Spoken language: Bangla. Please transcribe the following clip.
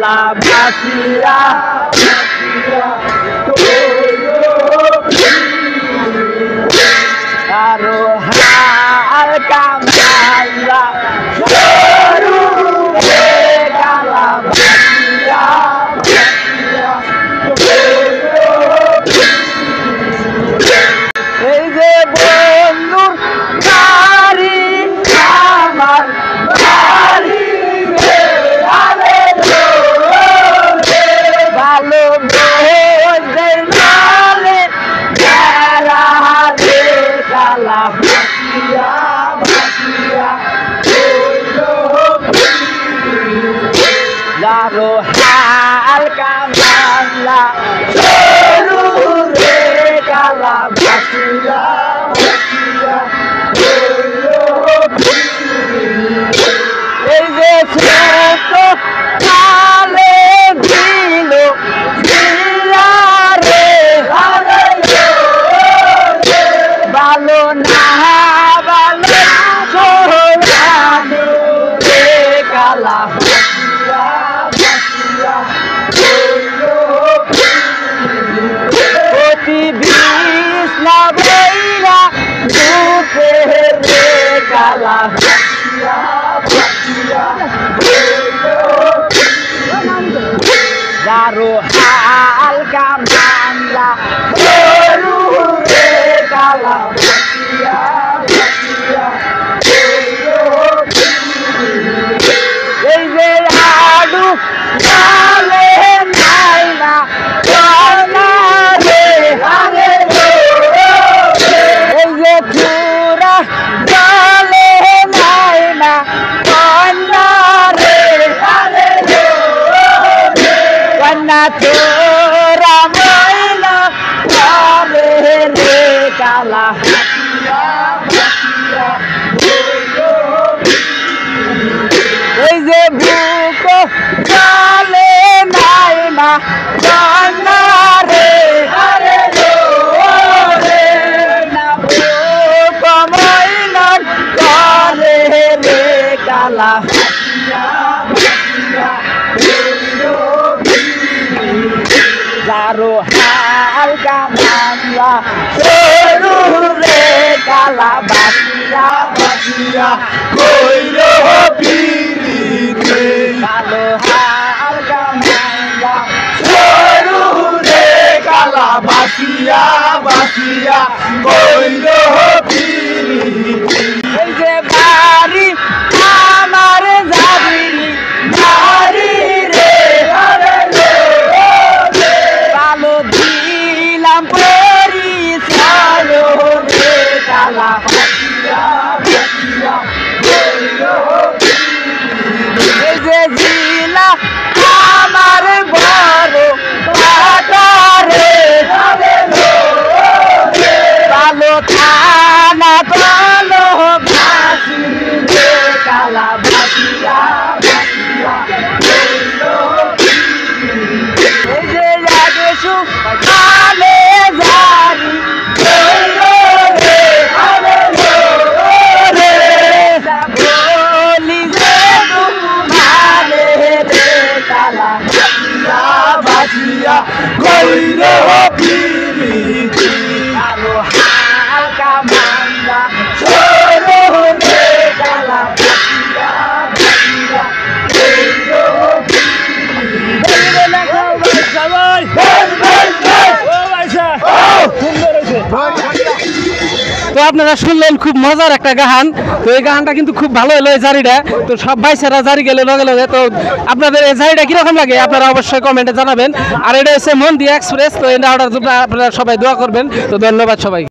কালা বাসিয়া আরো হালকা মাল্লা কালা বাসিয়া এই যে বন্ধুর বাড়ি আমার বাড়ি ভালো বইদের নালে যারা রে কালা বাসিয়া বাসিয়া যারো হালকা মাল্লা রে কালা বাসিয়া এই যে ছোট কালে দিল রে ভালো না ভালো রে কালা অতি বিষ না বইলা দুঃখে রে কালা যারো হালকা মামলা রে কালা এই যে আডু কালে নাই না রে এই যে চূড়া কালে নাই না রে কন্যা তোরা ময়লা রে কালা এই যে বুক কালে নাই না রে না বুক ময়লা রে কালা যারো হালকা মামলা রে কালা বাসিয়া বাসিয়া কইল পিরিতে কালো হালকা মামলা রে কালা বাসিয়া বাসিয়া কইল পিরিতে এই যে বাড়ি আমার যাবি বাড়ি রে কালো দিলাম পরিচয় রে কালা এই যে জিলা আমার বড় রে কালো থানা কালো বাসি রে কালা বাসিয়া এই যে লাগে সুখালে জারি বলি যে ভালে রে কালা বাসিয়া কইল পিরিতি আরো হালকা মামলা রে কালা বাসিয়া তো আপনারা শুনলেন খুব মজার একটা গান। তো এই গানটা কিন্তু খুব ভালো হলো এই জারিটা। তো সব ভাইসারা জারি গেলে লগে লগে। তো আপনাদের এই জারিটা কিরকম লাগে আপনারা অবশ্যই কমেন্টে জানাবেন। আর এটা হচ্ছে মন্দি এক্সপ্রেস। তো এটা আপনারা সবাই দোয়া করবেন। তো ধন্যবাদ সবাই।